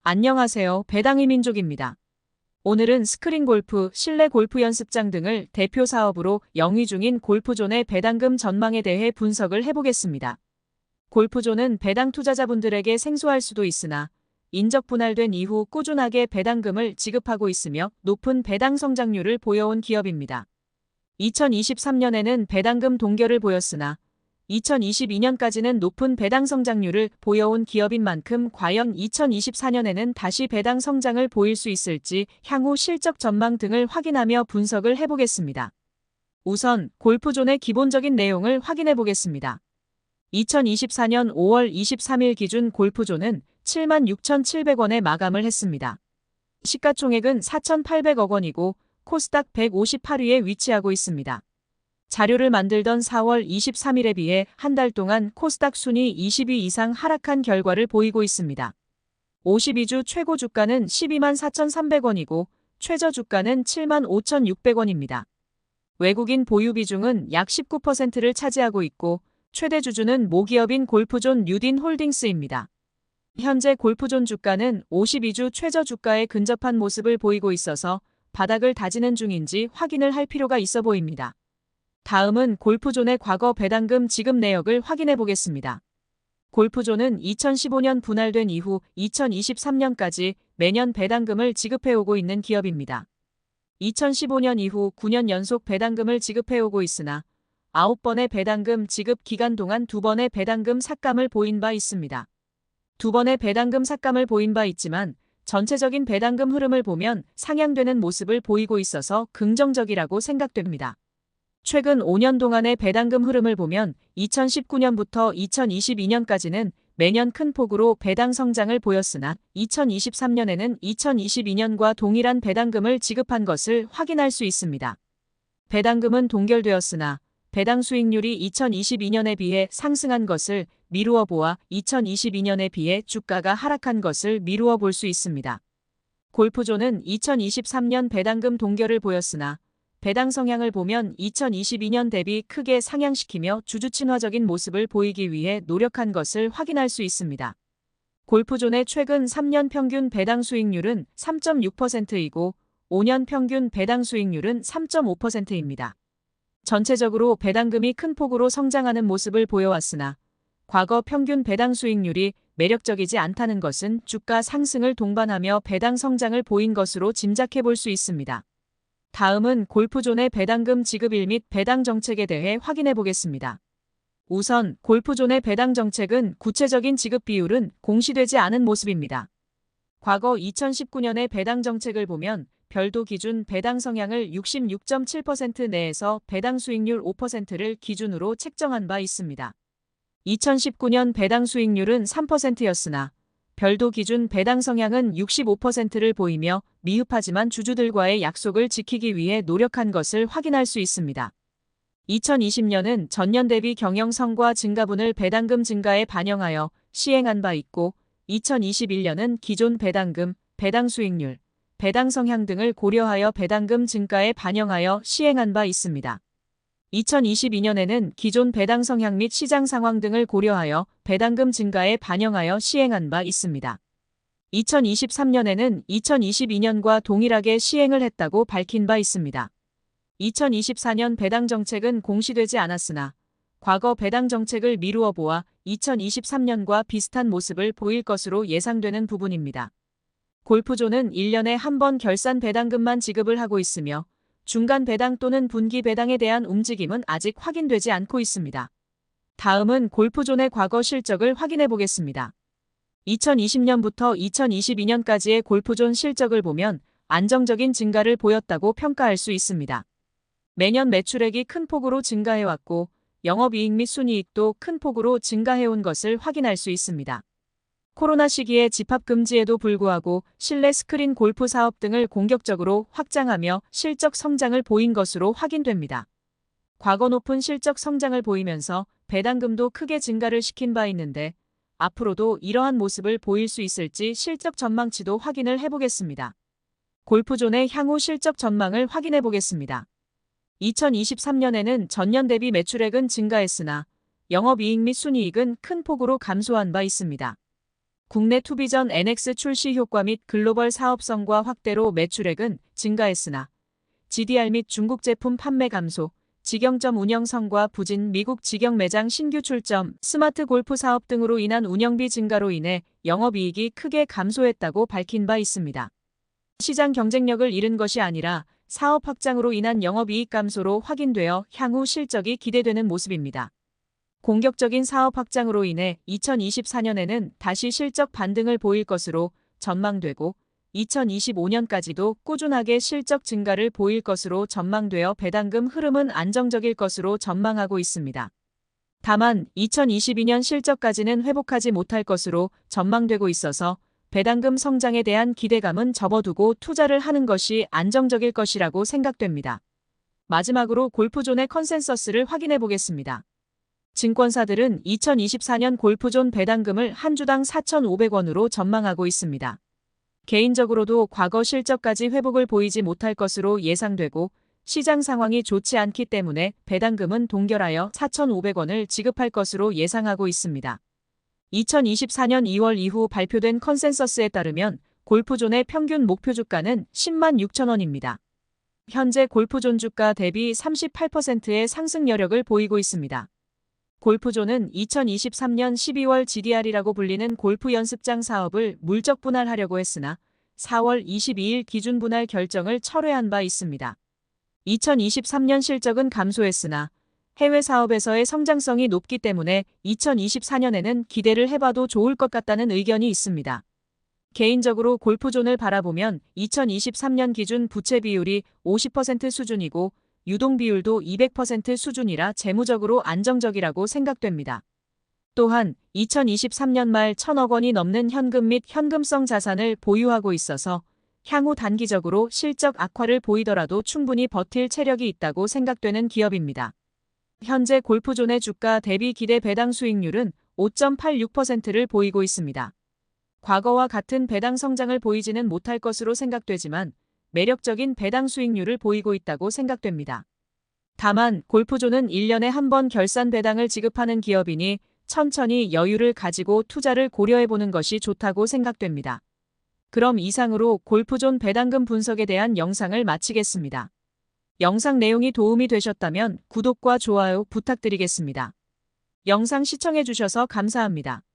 안녕하세요. 배당의 민족입니다. 오늘은 스크린 골프, 실내 골프 연습장 등을 대표 사업으로 영위 중인 골프존의 배당금 전망에 대해 분석을 해보겠습니다. 골프존은 배당 투자자분들에게 생소할 수도 있으나 인적 분할된 이후 꾸준하게 배당금을 지급하고 있으며 높은 배당 성장률을 보여온 기업입니다. 2023년에는 배당금 동결을 보였으나 2022년까지는 높은 배당 성장률을 보여온 기업인 만큼 과연 2024년에는 다시 배당 성장을 보일 수 있을지 향후 실적 전망 등을 확인하며 분석을 해보겠습니다. 우선 골프존의 기본적인 내용을 확인해 보겠습니다. 2024년 5월 23일 기준 골프존은 76,700원에 마감을 했습니다. 시가총액은 4,800억 원이고 코스닥 158위에 위치하고 있습니다. 자료를 만들던 4월 23일에 비해 한 달 동안 코스닥 순위 20위 이상 하락한 결과를 보이고 있습니다. 52주 최고 주가는 12만 4,300원이고 최저 주가는 7만 5,600원입니다. 외국인 보유 비중은 약 19%를 차지하고 있고 최대 주주는 모기업인 골프존 뉴딘 홀딩스입니다. 현재 골프존 주가는 52주 최저 주가에 근접한 모습을 보이고 있어서 바닥을 다지는 중인지 확인을 할 필요가 있어 보입니다. 다음은 골프존의 과거 배당금 지급 내역을 확인해 보겠습니다. 골프존은 2015년 분할된 이후 2023년까지 매년 배당금을 지급해오고 있는 기업입니다. 2015년 이후 9년 연속 배당금을 지급해오고 있으나 9번의 배당금 지급 기간 동안 2번의 배당금 삭감을 보인 바 있습니다. 2번의 배당금 삭감을 보인 바 있지만 전체적인 배당금 흐름을 보면 상향되는 모습을 보이고 있어서 긍정적이라고 생각됩니다. 최근 5년 동안의 배당금 흐름을 보면 2019년부터 2022년까지는 매년 큰 폭으로 배당 성장을 보였으나 2023년에는 2022년과 동일한 배당금을 지급한 것을 확인할 수 있습니다. 배당금은 동결되었으나 배당 수익률이 2022년에 비해 상승한 것을 미루어 보아 2022년에 비해 주가가 하락한 것을 미루어 볼 수 있습니다. 골프존은 2023년 배당금 동결을 보였으나 배당 성향을 보면 2022년 대비 크게 상향시키며 주주 친화적인 모습을 보이기 위해 노력한 것을 확인할 수 있습니다. 골프존의 최근 3년 평균 배당 수익률은 3.6%이고 5년 평균 배당 수익률은 3.5%입니다. 전체적으로 배당금이 큰 폭으로 성장하는 모습을 보여왔으나 과거 평균 배당 수익률이 매력적이지 않다는 것은 주가 상승을 동반하며 배당 성장을 보인 것으로 짐작해 볼 수 있습니다. 다음은 골프존의 배당금 지급일 및 배당 정책에 대해 확인해 보겠습니다. 우선 골프존의 배당 정책은 구체적인 지급 비율은 공시되지 않은 모습입니다. 과거 2019년의 배당 정책을 보면 별도 기준 배당 성향을 66.7% 내에서 배당 수익률 5%를 기준으로 책정한 바 있습니다. 2019년 배당 수익률은 3%였으나 별도 기준 배당 성향은 65%를 보이며 미흡하지만 주주들과의 약속을 지키기 위해 노력한 것을 확인할 수 있습니다. 2020년은 전년 대비 경영 성과 증가분을 배당금 증가에 반영하여 시행한 바 있고 2021년은 기존 배당금, 배당 수익률, 배당 성향 등을 고려하여 배당금 증가에 반영하여 시행한 바 있습니다. 2022년에는 기존 배당 성향 및 시장 상황 등을 고려하여 배당금 증가에 반영하여 시행한 바 있습니다. 2023년에는 2022년과 동일하게 시행을 했다고 밝힌 바 있습니다. 2024년 배당 정책은 공시되지 않았으나 과거 배당 정책을 미루어 보아 2023년과 비슷한 모습을 보일 것으로 예상되는 부분입니다. 골프존은 1년에 한 번 결산 배당금만 지급을 하고 있으며 중간 배당 또는 분기 배당에 대한 움직임은 아직 확인되지 않고 있습니다. 다음은 골프존의 과거 실적을 확인해 보겠습니다. 2020년부터 2022년까지의 골프존 실적을 보면 안정적인 증가를 보였다고 평가할 수 있습니다. 매년 매출액이 큰 폭으로 증가해왔고 영업이익 및 순이익도 큰 폭으로 증가해온 것을 확인할 수 있습니다. 코로나 시기에 집합금지에도 불구하고 실내 스크린 골프 사업 등을 공격적으로 확장하며 실적 성장을 보인 것으로 확인됩니다. 과거 높은 실적 성장을 보이면서 배당금도 크게 증가를 시킨 바 있는데 앞으로도 이러한 모습을 보일 수 있을지 실적 전망치도 확인을 해보겠습니다. 골프존의 향후 실적 전망을 확인해 보겠습니다. 2023년에는 전년 대비 매출액은 증가했으나 영업이익 및 순이익은 큰 폭으로 감소한 바 있습니다. 국내 투비전 NX 출시 효과 및 글로벌 사업성과 확대로 매출액은 증가했으나 GDR 및 중국 제품 판매 감소, 직영점 운영성과 부진, 미국 직영 매장 신규 출점, 스마트 골프 사업 등으로 인한 운영비 증가로 인해 영업이익이 크게 감소했다고 밝힌 바 있습니다. 시장 경쟁력을 잃은 것이 아니라 사업 확장으로 인한 영업이익 감소로 확인되어 향후 실적이 기대되는 모습입니다. 공격적인 사업 확장으로 인해 2024년에는 다시 실적 반등을 보일 것으로 전망되고 2025년까지도 꾸준하게 실적 증가를 보일 것으로 전망되어 배당금 흐름은 안정적일 것으로 전망하고 있습니다. 다만 2022년 실적까지는 회복하지 못할 것으로 전망되고 있어서 배당금 성장에 대한 기대감은 접어두고 투자를 하는 것이 안정적일 것이라고 생각됩니다. 마지막으로 골프존의 컨센서스를 확인해 보겠습니다. 증권사들은 2024년 골프존 배당금을 한 주당 4,500원으로 전망하고 있습니다. 개인적으로도 과거 실적까지 회복을 보이지 못할 것으로 예상되고 시장 상황이 좋지 않기 때문에 배당금은 동결하여 4,500원을 지급할 것으로 예상하고 있습니다. 2024년 2월 이후 발표된 컨센서스에 따르면 골프존의 평균 목표 주가는 10만 6천 원입니다. 현재 골프존 주가 대비 38%의 상승 여력을 보이고 있습니다. 골프존은 2023년 12월 GDR이라고 불리는 골프 연습장 사업을 물적 분할하려고 했으나 4월 22일 기준 분할 결정을 철회한 바 있습니다. 2023년 실적은 감소했으나 해외 사업에서의 성장성이 높기 때문에 2024년에는 기대를 해봐도 좋을 것 같다는 의견이 있습니다. 개인적으로 골프존을 바라보면 2023년 기준 부채 비율이 50% 수준이고 유동 비율도 200% 수준이라 재무적으로 안정적이라고 생각됩니다. 또한 2023년 말 1,000억 원이 넘는 현금 및 현금성 자산을 보유하고 있어서 향후 단기적으로 실적 악화를 보이더라도 충분히 버틸 체력이 있다고 생각되는 기업입니다. 현재 골프존의 주가 대비 기대 배당 수익률은 5.86%를 보이고 있습니다. 과거와 같은 배당 성장을 보이지는 못할 것으로 생각되지만 매력적인 배당 수익률을 보이고 있다고 생각됩니다. 다만 골프존은 1년에 한 번 결산 배당을 지급하는 기업이니 천천히 여유를 가지고 투자를 고려해보는 것이 좋다고 생각됩니다. 그럼 이상으로 골프존 배당금 분석에 대한 영상을 마치겠습니다. 영상 내용이 도움이 되셨다면 구독과 좋아요 부탁드리겠습니다. 영상 시청해주셔서 감사합니다.